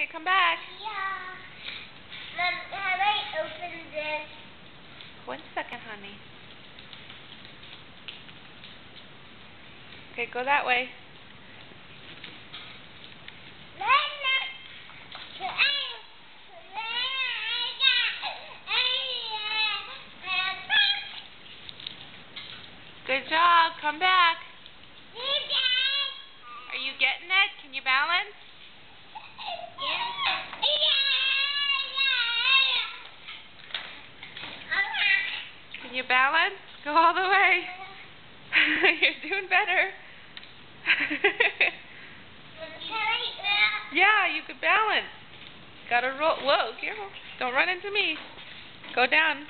Okay, come back. Yeah. Mom, have I opened this? 1 second, honey. Okay, go that way. Good job. Come back. Are you getting it? Can you balance? Can you balance? Go all the way. You're doing better. Yeah, you could balance. Gotta roll. Whoa, careful. Don't run into me. Go down.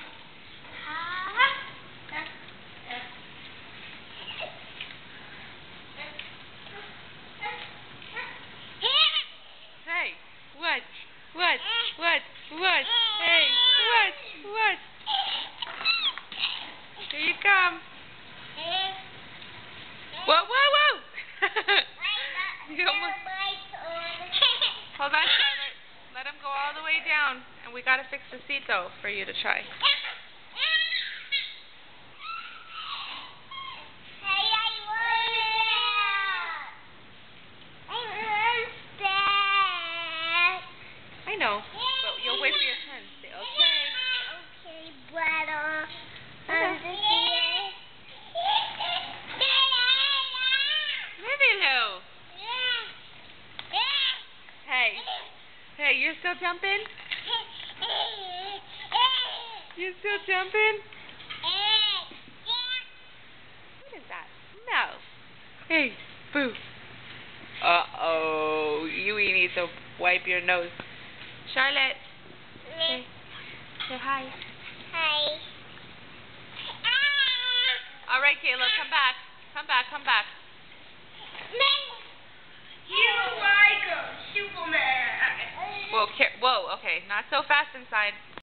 Hey, what? What? What? What? Hey, what? What? Here you come. Whoa, whoa, whoa! You almost... Hold on, Charlotte. Let him go all the way down. And we gotta fix the seat, though, for you to try. I know, but you'll wait for your turn. Say, okay. Okay, brother. Hello. Hey. Hey, you're still jumping? You still jumping? What is that? No. Hey, boo. Uh-oh. You need to wipe your nose. Charlotte. Say hi. Hi. All right, Caleb, come back. Come back, come back. You like a Superman. Whoa, okay, not so fast inside.